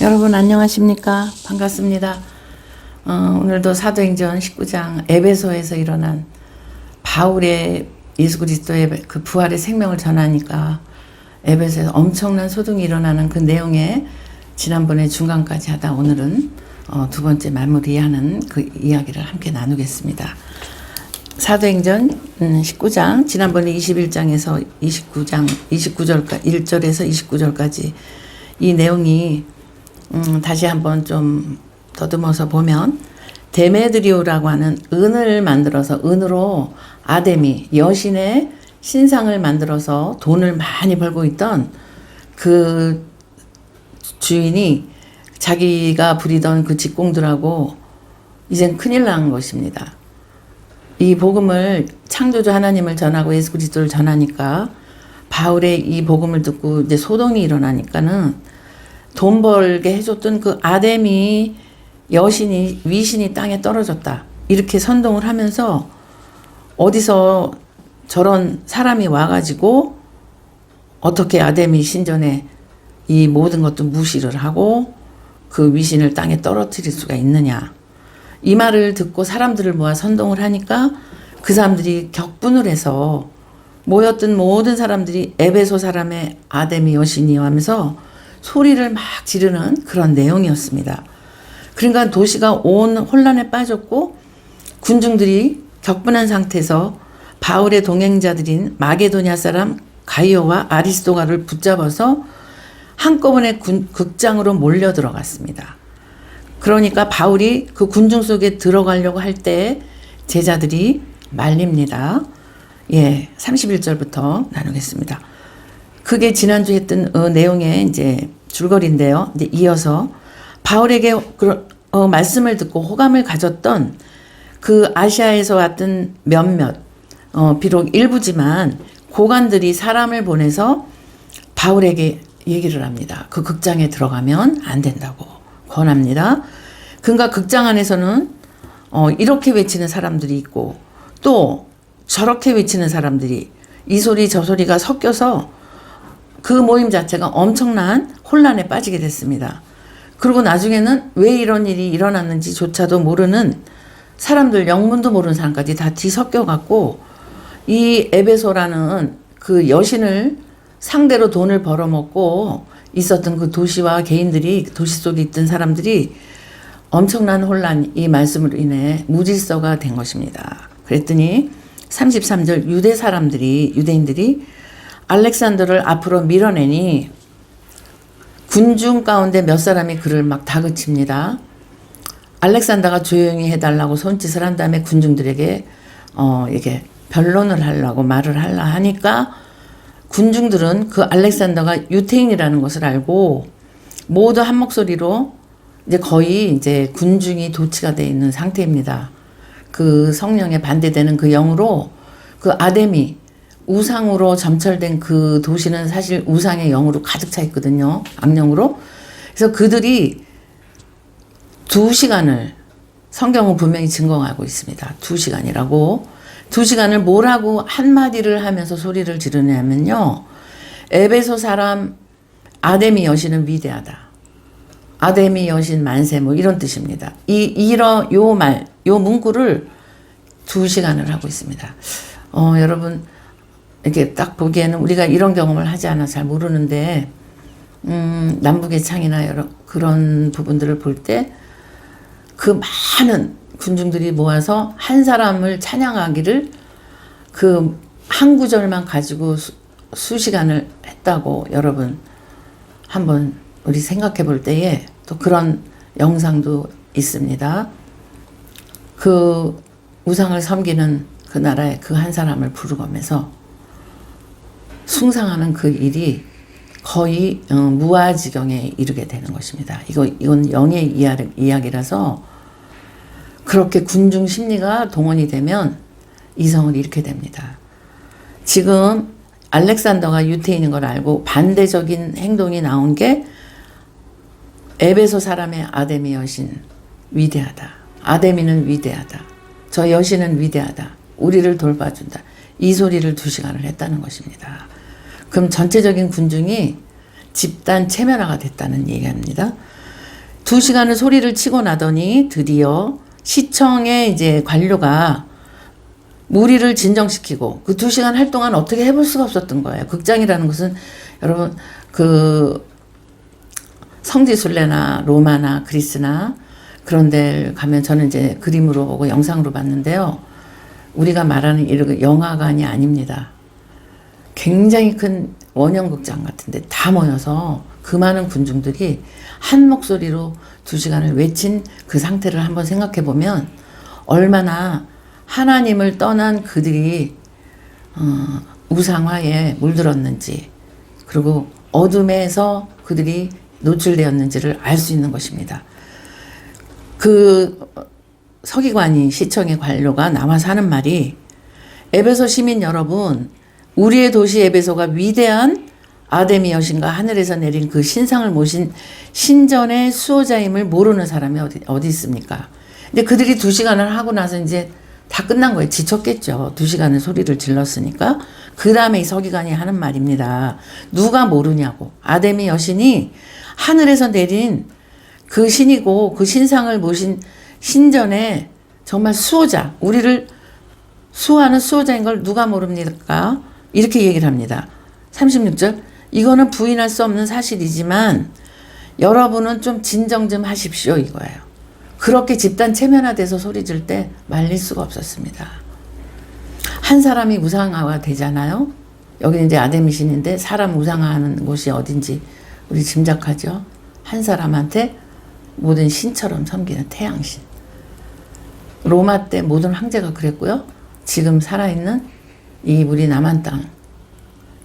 여러분 안녕하십니까? 반갑습니다. 오늘도 사도행전 19장 에베소에서 일어난 바울의 예수 그리스도의 그 부활의 생명을 전하니까 에베소에서 엄청난 소동이 일어나는 그 내용에 지난번에 중간까지 하다 오늘은 두 번째 마무리하는 그 이야기를 함께 나누겠습니다. 사도행전 19장 지난번에 21장에서 29절까지 1절에서 29절까지 이 내용이 다시 한번 좀 더듬어서 보면 데메드리오라고 하는 은을 만들어서 은으로 아데미 여신의 신상을 만들어서 돈을 많이 벌고 있던 그 주인이 자기가 부리던 그 직공들하고 이젠 큰일 난 것입니다. 이 복음을 창조주 하나님을 전하고 예수 그리스도를 전하니까 바울의 이 복음을 듣고 이제 소동이 일어나니까는 돈 벌게 해줬던 그 아데미 여신이 위신이 땅에 떨어졌다 이렇게 선동을 하면서 어디서 저런 사람이 와가지고 어떻게 아데미 신전에 이 모든 것도 무시를 하고 그 위신을 땅에 떨어뜨릴 수가 있느냐 이 말을 듣고 사람들을 모아 선동을 하니까 그 사람들이 격분을 해서 모였던 모든 사람들이 에베소 사람의 아데미 여신이요 하면서 소리를 막 지르는 그런 내용이었습니다. 그러니까 도시가 온 혼란에 빠졌고 군중들이 격분한 상태에서 바울의 동행자들인 마게도냐 사람 가이오와 아리스도가를 붙잡아서 한꺼번에 극장으로 몰려 들어갔습니다. 그러니까 바울이 그 군중 속에 들어가려고 할 때 제자들이 말립니다. 31절부터 나누겠습니다. 그게 지난주 했던 내용의 이제 줄거리인데요. 이제 이어서 바울에게 말씀을 듣고 호감을 가졌던 그 아시아에서 왔던 몇몇 비록 일부지만 고관들이 사람을 보내서 바울에게 얘기를 합니다. 그 극장에 들어가면 안 된다고 권합니다. 그러니까 극장 안에서는 이렇게 외치는 사람들이 있고 또 저렇게 외치는 사람들이 이 소리 저 소리가 섞여서 그 모임 자체가 엄청난 혼란에 빠지게 됐습니다. 그리고 나중에는 왜 이런 일이 일어났는지조차도 모르는 사람들, 영문도 모르는 사람까지 다 뒤섞여 갖고 이 에베소라는 그 여신을 상대로 돈을 벌어먹고 있었던 그 도시와 개인들이 도시 속에 있던 사람들이 엄청난 혼란 이 말씀으로 인해 무질서가 된 것입니다. 그랬더니 33절 유대인들이 알렉산더를 앞으로 밀어내니 군중 가운데 몇 사람이 그를 막 다그칩니다. 알렉산더가 조용히 해달라고 손짓을 한 다음에 군중들에게 이게 변론을 하려고 말을 하려 하니까 군중들은 그 알렉산더가 유태인이라는 것을 알고 모두 한 목소리로 이제 거의 이제 군중이 도치가 되어 있는 상태입니다. 그 성령에 반대되는 그 영으로 그 아데미 우상으로 점철된 그 도시는 사실 우상의 영으로 가득 차 있거든요. 악령으로. 그래서 그들이 2시간을 성경은 분명히 증거하고 있습니다. 2시간이라고. 2시간을 뭐라고 한마디를 하면서 소리를 지르냐면요. 에베소 사람 아데미 여신은 위대하다. 아데미 여신 만세 뭐 이런 뜻입니다. 요 문구를 2시간을 하고 있습니다. 여러분 이렇게 딱 보기에는 우리가 이런 경험을 하지 않아 잘 모르는데 남북의 창이나 여러 그런 부분들을 볼 때 그 많은 군중들이 모아서 한 사람을 찬양하기를 그 한 구절만 가지고 수시간을 했다고 여러분 한번 우리 생각해 볼 때에 또 그런 영상도 있습니다. 그 우상을 섬기는 그 나라의 그 한 사람을 부르면서 숭상하는 그 일이 거의 무아지경에 이르게 되는 것입니다. 이건 영의 이야기라서 그렇게 군중 심리가 동원이 되면 이성을 잃게 됩니다. 지금 알렉산더가 유태인인 걸 알고 반대적인 행동이 나온 게 에베소 사람의 아데미 여신 위대하다. 아데미는 위대하다. 저 여신은 위대하다. 우리를 돌봐준다. 이 소리를 2시간을 했다는 것입니다. 그럼 전체적인 군중이 집단 체면화가 됐다는 얘기입니다. 2시간을 소리를 치고 나더니 드디어 시청의 이제 관료가 무리를 진정시키고 그 2시간 할 동안 어떻게 해볼 수가 없었던 거예요. 극장이라는 것은 여러분 그 성지순례나 로마나 그리스나 그런 데 가면 저는 이제 그림으로 보고 영상으로 봤는데요. 우리가 말하는 이런 영화관이 아닙니다. 굉장히 큰 원형극장 같은데 다 모여서 그 많은 군중들이 한 목소리로 2시간을 외친 그 상태를 한번 생각해 보면 얼마나 하나님을 떠난 그들이 우상화에 물들었는지 그리고 어둠에서 그들이 노출되었는지를 알 수 있는 것입니다. 그 서기관이 시청의 관료가 나와서 하는 말이 에베소 시민 여러분 우리의 도시 에베소가 위대한 아데미 여신과 하늘에서 내린 그 신상을 모신 신전의 수호자임을 모르는 사람이 어디 있습니까? 근데 그들이 2시간을 하고 나서 이제 다 끝난 거예요. 지쳤겠죠. 2시간을 소리를 질렀으니까. 그 다음에 이 서기관이 하는 말입니다. 누가 모르냐고. 아데미 여신이 하늘에서 내린 그 신이고 그 신상을 모신 신전의 정말 수호자, 우리를 수호하는 수호자인 걸 누가 모릅니까? 이렇게 얘기를 합니다. 36절. 이거는 부인할 수 없는 사실이지만 여러분은 좀 진정 좀 하십시오 이거예요. 그렇게 집단 체면화돼서 소리 질 때 말릴 수가 없었습니다. 한 사람이 우상화가 되잖아요. 여기 이제 아데미 신인데 사람 우상화하는 곳이 어딘지 우리 짐작하죠. 한 사람한테 모든 신처럼 섬기는 태양신. 로마 때 모든 황제가 그랬고요. 지금 살아있는 이 우리 남한 땅,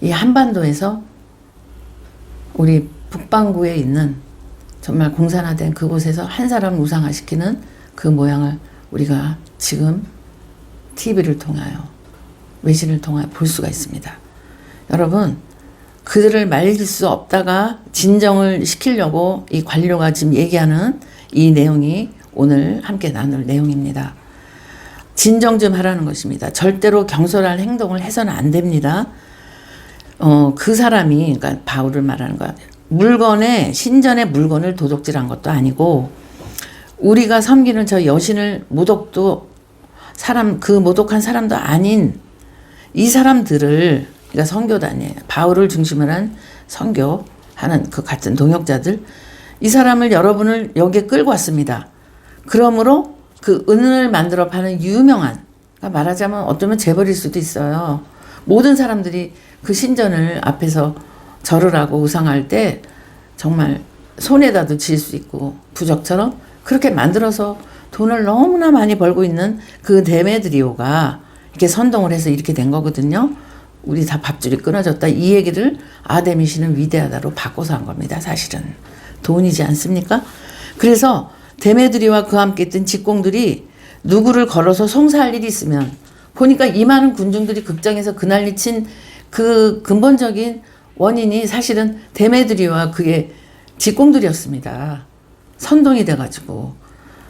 이 한반도에서 우리 북반구에 있는 정말 공산화된 그곳에서 한 사람을 우상화시키는 그 모양을 우리가 지금 TV를 통하여 외신을 통하여 볼 수가 있습니다. 여러분 그들을 말릴 수 없다가 진정을 시키려고 이 관료가 지금 얘기하는 이 내용이 오늘 함께 나눌 내용입니다. 진정 좀 하라는 것입니다. 절대로 경솔한 행동을 해서는 안 됩니다. 그 사람이 그러니까 바울을 말하는 거야. 물건에 신전의 물건을 도둑질한 것도 아니고 우리가 섬기는 저 여신을 모독도 그 모독한 사람도 아닌 이 사람들을 그러니까 선교단이에요. 바울을 중심으로 한 선교하는 그 같은 동역자들 이 사람을 여러분을 여기에 끌고 왔습니다. 그러므로 그 은을 만들어 파는 유명한 그러니까 말하자면 어쩌면 재벌일 수도 있어요. 모든 사람들이 그 신전을 앞에서 절을 하고 우상할 때 정말 손에다도 쥘 수 있고 부적처럼 그렇게 만들어서 돈을 너무나 많이 벌고 있는 그 데메드리오가 이렇게 선동을 해서 이렇게 된 거거든요. 우리 다 밥줄이 끊어졌다. 이 얘기를 아데미 신은 위대하다로 바꿔서 한 겁니다. 사실은. 돈이지 않습니까? 그래서 데메드리와 그와 함께 있던 직공들이 누구를 걸어서 송사할 일이 있으면 보니까 이 많은 군중들이 극장에서 그난리 친 그 근본적인 원인이 사실은 데메드리와 그의 직공들이었습니다. 선동이 돼가지고.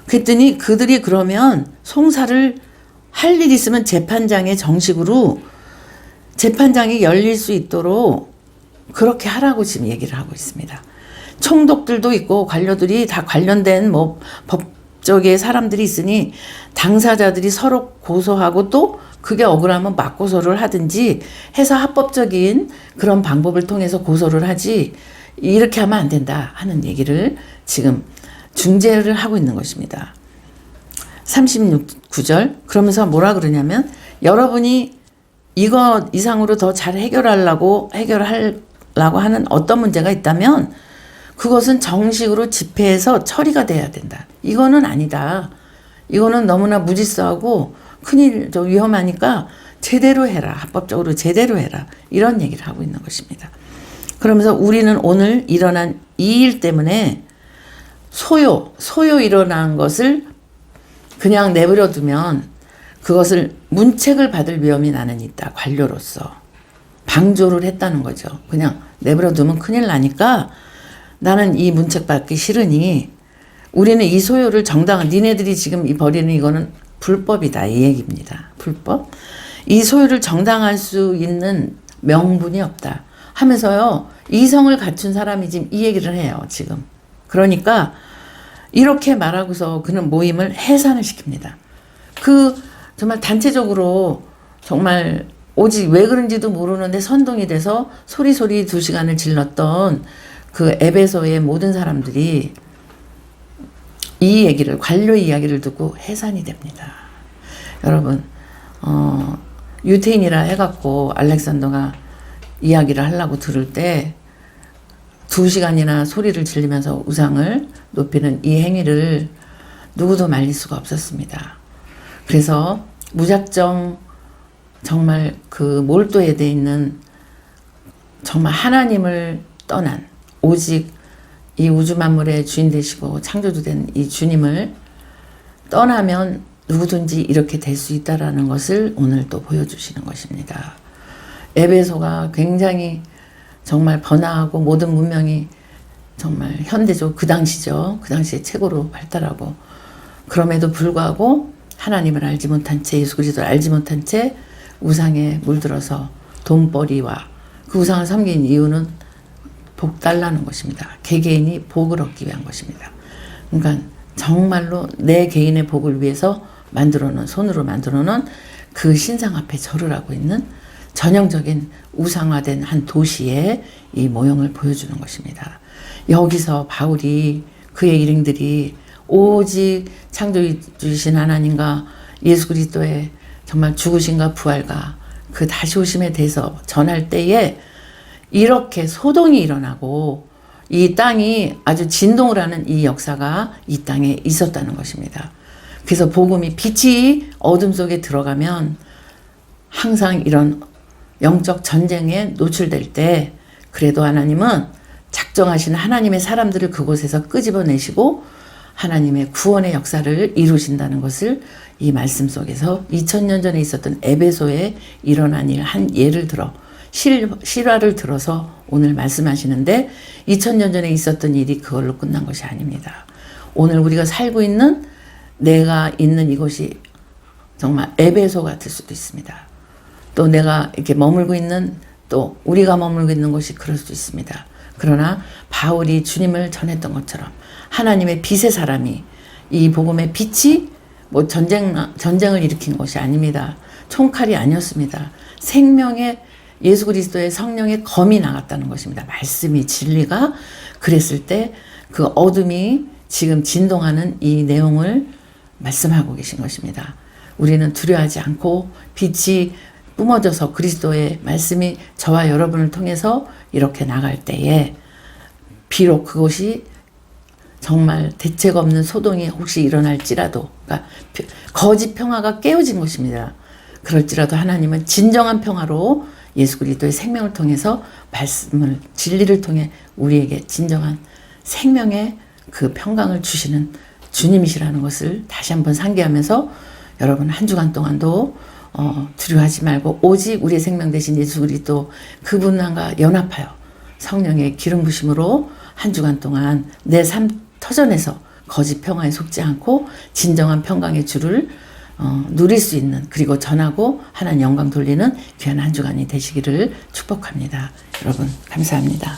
그랬더니 그들이 그러면 송사를 할 일이 있으면 재판장에 정식으로 재판장이 열릴 수 있도록 그렇게 하라고 지금 얘기를 하고 있습니다. 총독들도 있고 관료들이 다 관련된 뭐 법적의 사람들이 있으니 당사자들이 서로 고소하고 또 그게 억울하면 맞고소를 하든지 해서 합법적인 그런 방법을 통해서 고소를 하지 이렇게 하면 안 된다 하는 얘기를 지금 중재를 하고 있는 것입니다. 36절 그러면서 뭐라 그러냐면 여러분이 이거 이상으로 더 잘 해결하려고 하는 어떤 문제가 있다면 그것은 정식으로 집회에서 처리가 돼야 된다. 이거는 아니다. 이거는 너무나 무질서하고 큰일 좀 위험하니까 제대로 해라. 합법적으로 제대로 해라. 이런 얘기를 하고 있는 것입니다. 그러면서 우리는 오늘 일어난 이 일 때문에 소요 일어난 것을 그냥 내버려 두면 그것을 문책을 받을 위험이 나는 있다. 관료로서. 방조를 했다는 거죠. 그냥 내버려 두면 큰일 나니까 나는 이 문책 받기 싫으니 우리는 이 소요를 니네들이 지금 이 벌이는 이거는 불법이다. 이 얘기입니다. 불법. 이 소요를 정당할 수 있는 명분이 없다. 하면서요. 이성을 갖춘 사람이 지금 이 얘기를 해요. 지금. 그러니까 이렇게 말하고서 그는 모임을 해산을 시킵니다. 그 정말 단체적으로 정말 오직 왜 그런지도 모르는데 선동이 돼서 소리소리 2시간을 질렀던 그 에베소의 모든 사람들이 이 얘기를, 관료 이야기를 듣고 해산이 됩니다. 여러분, 유태인이라 해갖고 알렉산더가 이야기를 하려고 들을 때 2시간이나 소리를 지르면서 우상을 높이는 이 행위를 누구도 말릴 수가 없었습니다. 그래서 무작정 정말 그 몰두에 돼 있는 정말 하나님을 떠난, 오직 이 우주 만물의 주인 되시고 창조주 된 이 주님을 떠나면 누구든지 이렇게 될 수 있다라는 것을 오늘 또 보여주시는 것입니다. 에베소가 굉장히 정말 번화하고 모든 문명이 정말 현대적 그 당시죠. 그 당시에 최고로 발달하고, 그럼에도 불구하고 하나님을 알지 못한 채, 예수 그리스도를 알지 못한 채 우상에 물들어서 돈벌이와 그 우상을 섬긴 이유는 복 달라는 것입니다. 개개인이 복을 얻기 위한 것입니다. 그러니까 정말로 내 개인의 복을 위해서 손으로 만들어 놓은 그 신상 앞에 절을 하고 있는 전형적인 우상화된 한 도시의 이 모형을 보여주는 것입니다. 여기서 바울이 그의 일행들이 오직 창조주이신 하나님과 예수 그리스도의 정말 죽으심과 부활과 그 다시 오심에 대해서 전할 때에 이렇게 소동이 일어나고 이 땅이 아주 진동을 하는 이 역사가 이 땅에 있었다는 것입니다. 그래서 복음이, 빛이 어둠 속에 들어가면 항상 이런 영적 전쟁에 노출될 때 그래도 하나님은 작정하신 하나님의 사람들을 그곳에서 끄집어내시고 하나님의 구원의 역사를 이루신다는 것을 이 말씀 속에서 2000년 전에 있었던 에베소에 일어난 일 한 예를 들어 실화를 들어서 오늘 말씀하시는데 2000년 전에 있었던 일이 그걸로 끝난 것이 아닙니다. 오늘 우리가 살고 있는 내가 있는 이곳이 정말 에베소 같을 수도 있습니다. 또 내가 이렇게 머물고 있는, 또 우리가 머물고 있는 곳이 그럴 수도 있습니다. 그러나 바울이 주님을 전했던 것처럼 하나님의 빛의 사람이, 이 복음의 빛이 뭐 전쟁을 일으킨 것이 아닙니다. 총칼이 아니었습니다. 생명의 예수 그리스도의 성령의 검이 나갔다는 것입니다. 말씀이, 진리가. 그랬을 때 그 어둠이 지금 진동하는 이 내용을 말씀하고 계신 것입니다. 우리는 두려워하지 않고 빛이 뿜어져서 그리스도의 말씀이 저와 여러분을 통해서 이렇게 나갈 때에 비록 그것이 정말 대책 없는 소동이 혹시 일어날지라도, 그러니까 거짓 평화가 깨어진 것입니다. 그럴지라도 하나님은 진정한 평화로 예수 그리스도의 생명을 통해서 말씀을, 진리를 통해 우리에게 진정한 생명의 그 평강을 주시는 주님이시라는 것을 다시 한번 상기하면서 여러분 한 주간 동안도 두려워하지 말고 오직 우리의 생명 되신 예수 그리스도 그분과 연합하여 성령의 기름 부심으로 한 주간 동안 내 삶 터전에서 거짓 평화에 속지 않고 진정한 평강의 주를 누릴 수 있는, 그리고 전하고 하나님 영광 돌리는 귀한 한 주간이 되시기를 축복합니다. 여러분 감사합니다.